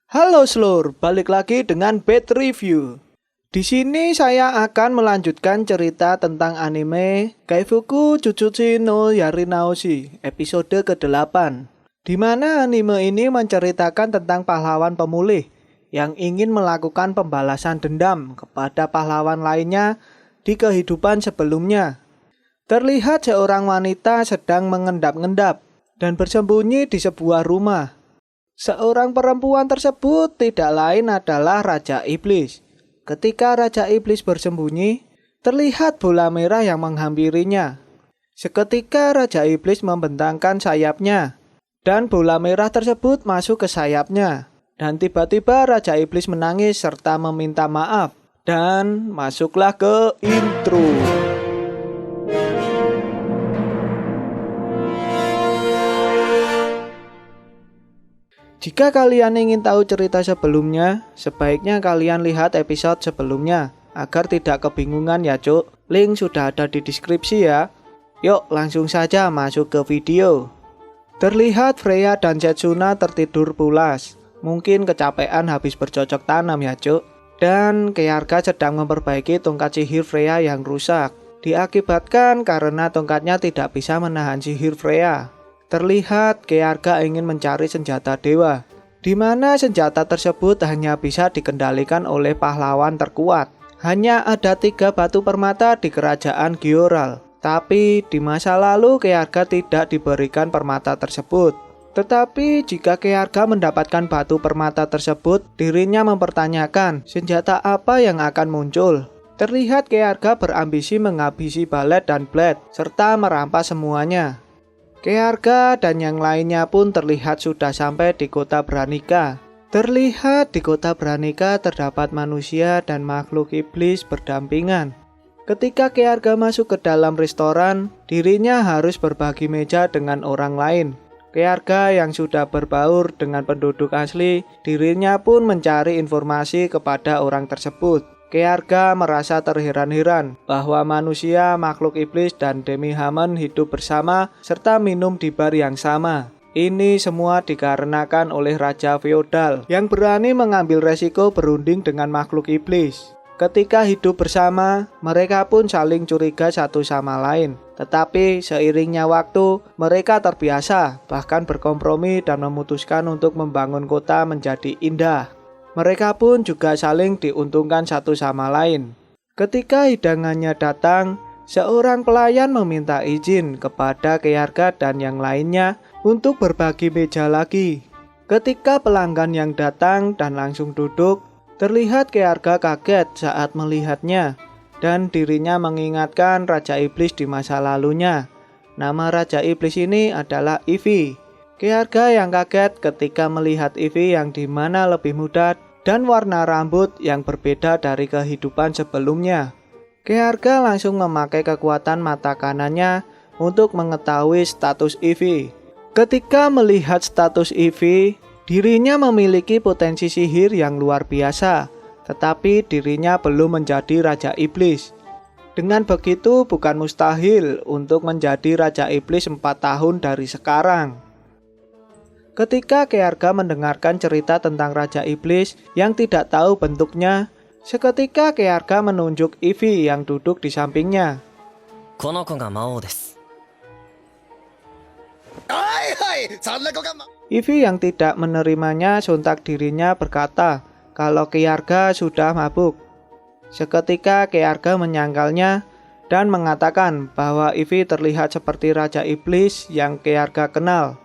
Halo Slur, balik lagi dengan Bad Review. Di sini saya akan melanjutkan cerita tentang anime Kaifuku Jujutsu no Yarinaoshi episode ke-8. Di mana anime ini menceritakan tentang pahlawan pemulih yang ingin melakukan pembalasan dendam kepada pahlawan lainnya di kehidupan sebelumnya. Terlihat seorang wanita sedang mengendap-endap dan bersembunyi di sebuah rumah. Seorang perempuan tersebut tidak lain adalah Raja Iblis. Ketika Raja Iblis bersembunyi, terlihat bola merah yang menghampirinya. Seketika Raja Iblis membentangkan sayapnya, dan bola merah tersebut masuk ke sayapnya. Dan tiba-tiba Raja Iblis menangis serta meminta maaf. Dan masuklah ke intro. Jika kalian ingin tahu cerita sebelumnya, sebaiknya kalian lihat episode sebelumnya agar tidak kebingungan ya cuk. Link sudah ada di deskripsi ya. Yuk langsung saja masuk ke video. Terlihat Freya dan Setsuna tertidur pulas. Mungkin kecapean habis bercocok tanam ya cuk. Dan Keyarga sedang memperbaiki tongkat sihir Freya yang rusak. Diakibatkan karena tongkatnya tidak bisa menahan sihir Freya. Terlihat Keyarga ingin mencari senjata dewa, di mana senjata tersebut hanya bisa dikendalikan oleh pahlawan terkuat. Hanya ada 3 batu permata di kerajaan Gyoral, tapi di masa lalu Keyarga tidak diberikan permata tersebut. Tetapi jika Keyarga mendapatkan batu permata tersebut, dirinya mempertanyakan senjata apa yang akan muncul. Terlihat Keyarga berambisi menghabisi Ballet dan Blade, serta merampas semuanya. Keyarga dan yang lainnya pun terlihat sudah sampai di kota Branica. Terlihat di kota Branica terdapat manusia dan makhluk iblis berdampingan. Ketika Keyarga masuk ke dalam restoran, dirinya harus berbagi meja dengan orang lain. Keyarga yang sudah berbaur dengan penduduk asli, dirinya pun mencari informasi kepada orang tersebut. Keyarga merasa terheran-heran bahwa manusia, makhluk iblis, dan Demi-Human hidup bersama serta minum di bar yang sama. Ini semua dikarenakan oleh Raja Feodal yang berani mengambil resiko berunding dengan makhluk iblis. Ketika hidup bersama, mereka pun saling curiga satu sama lain. Tetapi seiringnya waktu, mereka terbiasa, bahkan berkompromi dan memutuskan untuk membangun kota menjadi indah. Mereka pun juga saling diuntungkan satu sama lain. Ketika hidangannya datang, seorang pelayan meminta izin kepada Keyarga dan yang lainnya untuk berbagi meja lagi. Ketika pelanggan yang datang dan langsung duduk, terlihat Keyarga kaget saat melihatnya. Dan dirinya mengingatkan Raja Iblis di masa lalunya. Nama Raja Iblis ini adalah Ivy. Keyarga yang kaget ketika melihat Ivy yang dimana lebih muda dan warna rambut yang berbeda dari kehidupan sebelumnya. Keyarga langsung memakai kekuatan mata kanannya untuk mengetahui status Ivy. Ketika melihat status Ivy, dirinya memiliki potensi sihir yang luar biasa. Tetapi dirinya belum menjadi Raja Iblis. Dengan begitu bukan mustahil untuk menjadi Raja Iblis 4 tahun dari sekarang. Ketika Keyarga mendengarkan cerita tentang Raja Iblis yang tidak tahu bentuknya, seketika Keyarga menunjuk Ivy yang duduk di sampingnya. Ivy yang tidak menerimanya sontak dirinya berkata kalau Keyarga sudah mabuk. Seketika Keyarga menyangkalnya dan mengatakan bahwa Ivy terlihat seperti Raja Iblis yang Keyarga kenal.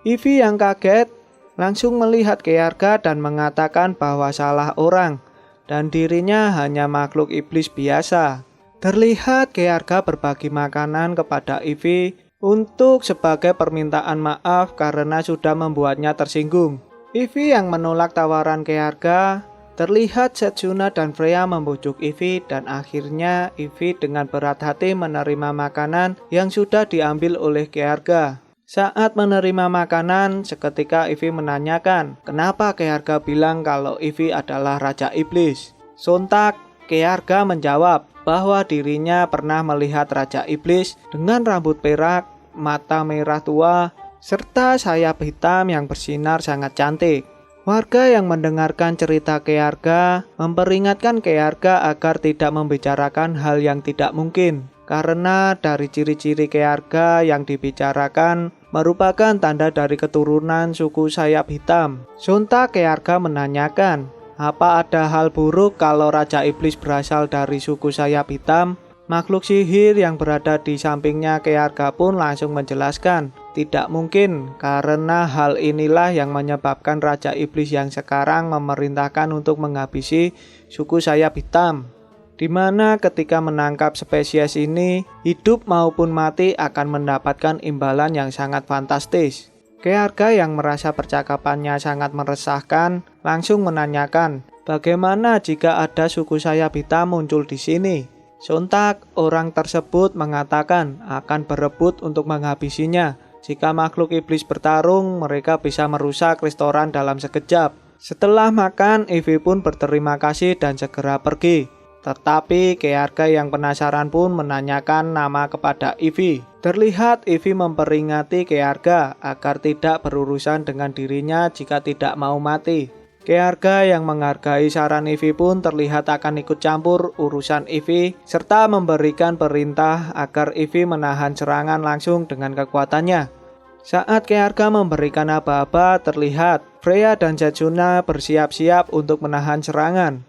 Ivy yang kaget langsung melihat Keyarga dan mengatakan bahwa salah orang dan dirinya hanya makhluk iblis biasa. Terlihat Keyarga berbagi makanan kepada Ivy untuk sebagai permintaan maaf karena sudah membuatnya tersinggung. Ivy yang menolak tawaran Keyarga, terlihat Setsuna dan Freya membujuk Ivy dan akhirnya Ivy dengan berat hati menerima makanan yang sudah diambil oleh Keyarga. Saat menerima makanan, seketika Ivy menanyakan kenapa Keyarga bilang kalau Ivy adalah Raja Iblis. Sontak Keyarga menjawab bahwa dirinya pernah melihat Raja Iblis dengan rambut perak, mata merah tua, serta sayap hitam yang bersinar sangat cantik. Warga yang mendengarkan cerita keluarga memperingatkan keluarga agar tidak membicarakan hal yang tidak mungkin, karena dari ciri-ciri keluarga yang dibicarakan merupakan tanda dari keturunan suku sayap hitam. Sontak keluarga menanyakan, apa ada hal buruk kalau Raja Iblis berasal dari suku sayap hitam? Makhluk sihir yang berada di sampingnya keluarga pun langsung menjelaskan, tidak mungkin, karena hal inilah yang menyebabkan Raja Iblis yang sekarang memerintahkan untuk menghabisi suku sayap hitam, di mana ketika menangkap spesies ini, hidup maupun mati akan mendapatkan imbalan yang sangat fantastis. Keluarga yang merasa percakapannya sangat meresahkan langsung menanyakan, bagaimana jika ada suku sayap hitam muncul di sini? Sontak orang tersebut mengatakan akan berebut untuk menghabisinya. Jika makhluk iblis bertarung, mereka bisa merusak restoran dalam sekejap. Setelah makan, Ivy pun berterima kasih dan segera pergi. Tetapi keluarga yang penasaran pun menanyakan nama kepada Ivy. Terlihat Ivy memperingati keluarga agar tidak berurusan dengan dirinya jika tidak mau mati. Keluarga yang menghargai saran Ivy pun terlihat akan ikut campur urusan Ivy serta memberikan perintah agar Ivy menahan serangan langsung dengan kekuatannya. Saat keluarga memberikan aba-aba, terlihat Freya dan Setsuna bersiap-siap untuk menahan serangan.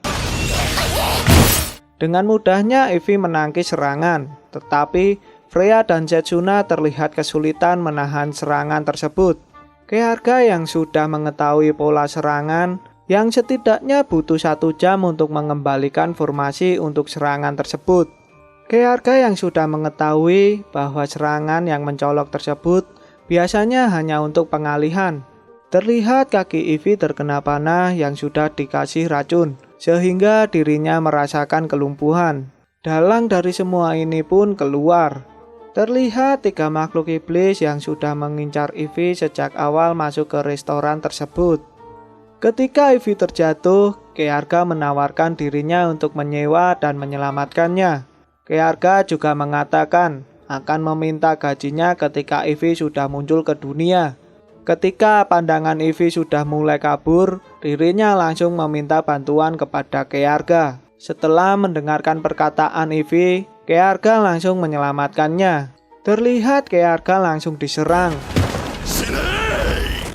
Dengan mudahnya Ivy menangkis serangan, tetapi Freya dan Setsuna terlihat kesulitan menahan serangan tersebut. Keluarga yang sudah mengetahui pola serangan, yang setidaknya butuh 1 jam untuk mengembalikan formasi untuk serangan tersebut. Keluarga yang sudah mengetahui bahwa serangan yang mencolok tersebut biasanya hanya untuk pengalihan. Terlihat kaki Ivy terkena panah yang sudah dikasih racun, sehingga dirinya merasakan kelumpuhan. Dalang dari semua ini pun keluar. Terlihat 3 makhluk iblis yang sudah mengincar Ivy sejak awal masuk ke restoran tersebut. Ketika Ivy terjatuh, keluarga menawarkan dirinya untuk menyewa dan menyelamatkannya. Keluarga juga mengatakan akan meminta gajinya ketika Ivy sudah muncul ke dunia. Ketika pandangan Ivy sudah mulai kabur, dirinya langsung meminta bantuan kepada keluarga. Setelah mendengarkan perkataan Ivy, keluarga langsung menyelamatkannya. Terlihat keluarga langsung diserang.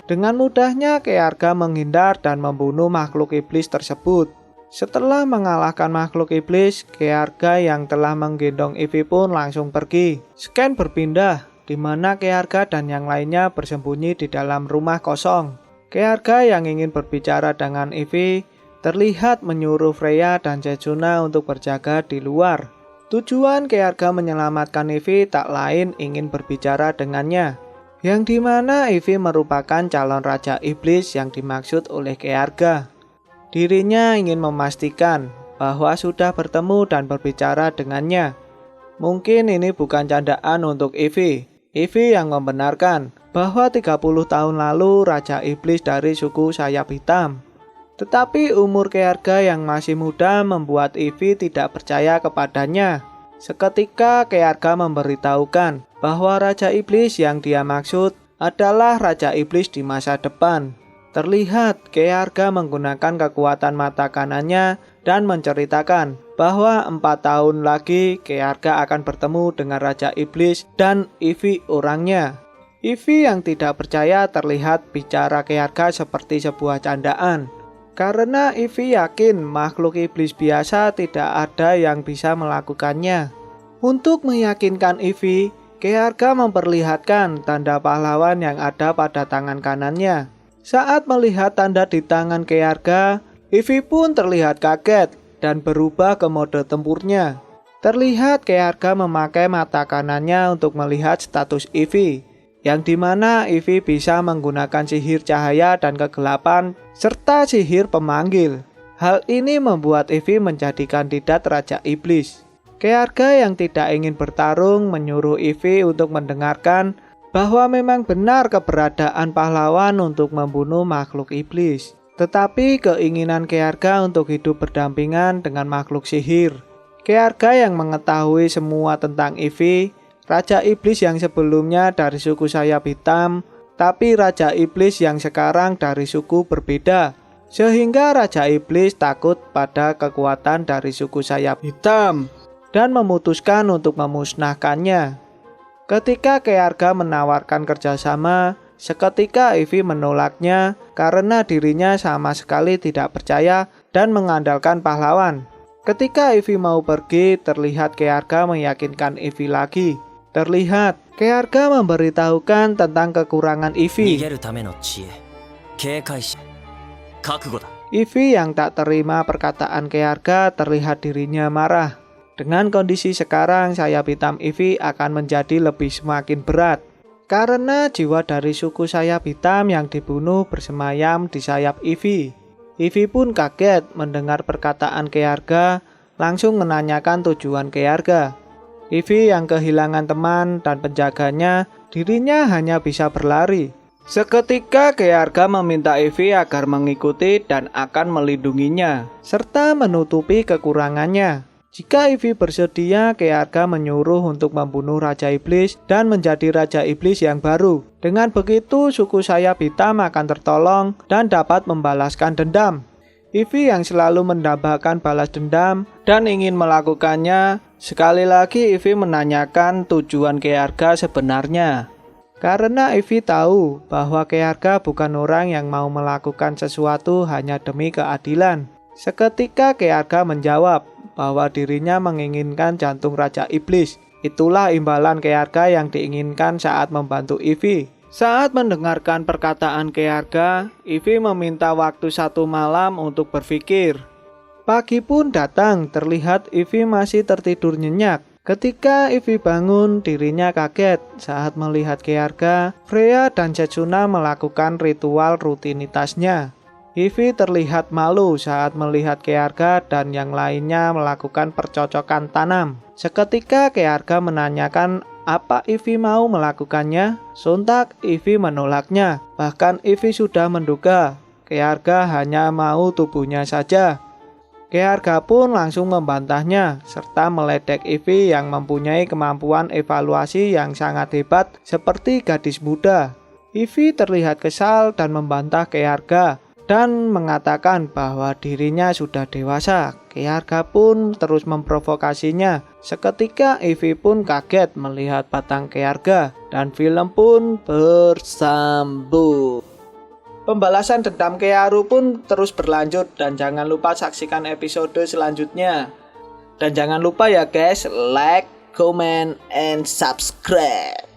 Dengan mudahnya keluarga menghindar dan membunuh makhluk iblis tersebut. Setelah mengalahkan makhluk iblis, keluarga yang telah menggendong Ivy pun langsung pergi. Scan berpindah, di mana keluarga dan yang lainnya bersembunyi di dalam rumah kosong. Keluarga yang ingin berbicara dengan Ivy terlihat menyuruh Freya dan Setsuna untuk berjaga di luar. Tujuan keluarga menyelamatkan Ivy tak lain ingin berbicara dengannya, yang dimana Ivy merupakan calon Raja Iblis yang dimaksud oleh keluarga. Dirinya ingin memastikan bahwa sudah bertemu dan berbicara dengannya. Mungkin ini bukan candaan untuk Ivy. Ivy yang membenarkan bahwa 30 tahun lalu Raja Iblis dari suku sayap hitam. Tetapi umur keluarga yang masih muda membuat Ivy tidak percaya kepadanya. Seketika keluarga memberitahukan bahwa Raja Iblis yang dia maksud adalah Raja Iblis di masa depan. Terlihat keluarga menggunakan kekuatan mata kanannya dan menceritakan bahwa 4 tahun lagi keluarga akan bertemu dengan Raja Iblis dan Ivy orangnya. Ivy yang tidak percaya terlihat bicara keluarga seperti sebuah candaan. Karena Ivy yakin makhluk iblis biasa tidak ada yang bisa melakukannya. Untuk meyakinkan Ivy, keluarga memperlihatkan tanda pahlawan yang ada pada tangan kanannya. Saat melihat tanda di tangan keluarga, Ivy pun terlihat kaget dan berubah ke mode tempurnya. Terlihat keluarga memakai mata kanannya untuk melihat status Ivy, yang dimana Ivy bisa menggunakan sihir cahaya dan kegelapan serta sihir pemanggil. Hal ini membuat Ivy menjadi kandidat Raja Iblis. Keluarga yang tidak ingin bertarung menyuruh Ivy untuk mendengarkan bahwa memang benar keberadaan pahlawan untuk membunuh makhluk iblis. Tetapi keinginan keluarga untuk hidup berdampingan dengan makhluk sihir. Keluarga yang mengetahui semua tentang Ivy, Raja Iblis yang sebelumnya dari suku sayap hitam, tapi Raja Iblis yang sekarang dari suku berbeda. Sehingga Raja Iblis takut pada kekuatan dari suku sayap hitam dan memutuskan untuk memusnahkannya. Ketika keluarga menawarkan kerjasama, seketika Ivy menolaknya karena dirinya sama sekali tidak percaya dan mengandalkan pahlawan. Ketika Ivy mau pergi, terlihat keluarga meyakinkan Ivy lagi. Terlihat keluarga memberitahukan tentang kekurangan Ivy. Ivy yang tak terima perkataan keluarga terlihat dirinya marah. Dengan kondisi sekarang, sayap hitam Ivy akan menjadi lebih semakin berat. Karena jiwa dari suku sayap hitam yang dibunuh bersemayam di sayap Ivy. Ivy pun kaget mendengar perkataan keluarga, langsung menanyakan tujuan keluarga. Ivy yang kehilangan teman dan penjaganya, dirinya hanya bisa berlari. Seketika keluarga meminta Ivy agar mengikuti dan akan melindunginya, serta menutupi kekurangannya. Jika Ivy bersedia, keluarga menyuruh untuk membunuh Raja Iblis dan menjadi Raja Iblis yang baru. Dengan begitu, suku sayap hitam akan tertolong dan dapat membalaskan dendam. Ivy yang selalu mendambakan balas dendam dan ingin melakukannya. Sekali lagi Ivy menanyakan tujuan keluarga sebenarnya. Karena Ivy tahu bahwa keluarga bukan orang yang mau melakukan sesuatu hanya demi keadilan. Seketika keluarga menjawab bahwa dirinya menginginkan jantung Raja Iblis. Itulah imbalan keluarga yang diinginkan saat membantu Ivy. Saat mendengarkan perkataan keluarga, Ivy meminta waktu 1 malam untuk berpikir. Pagi pun datang, terlihat Ivy masih tertidur nyenyak. Ketika Ivy bangun, dirinya kaget saat melihat keluarga, Freya dan Setsuna melakukan ritual rutinitasnya. Ivy terlihat malu saat melihat keluarga dan yang lainnya melakukan percocokan tanam. Seketika keluarga menanyakan apa Ivy mau melakukannya. Sontak Ivy menolaknya. Bahkan Ivy sudah menduga keluarga hanya mau tubuhnya saja. Keluarga pun langsung membantahnya serta meledek Ivy yang mempunyai kemampuan evaluasi yang sangat hebat seperti gadis muda. Ivy terlihat kesal dan membantah keluarga dan mengatakan bahwa dirinya sudah dewasa. Keluarga pun terus memprovokasinya. Seketika Ivy pun kaget melihat batang keluarga dan film pun bersambung. Pembalasan dendam Kearu pun terus berlanjut dan jangan lupa saksikan episode selanjutnya. Dan jangan lupa ya guys, like, comment, and subscribe.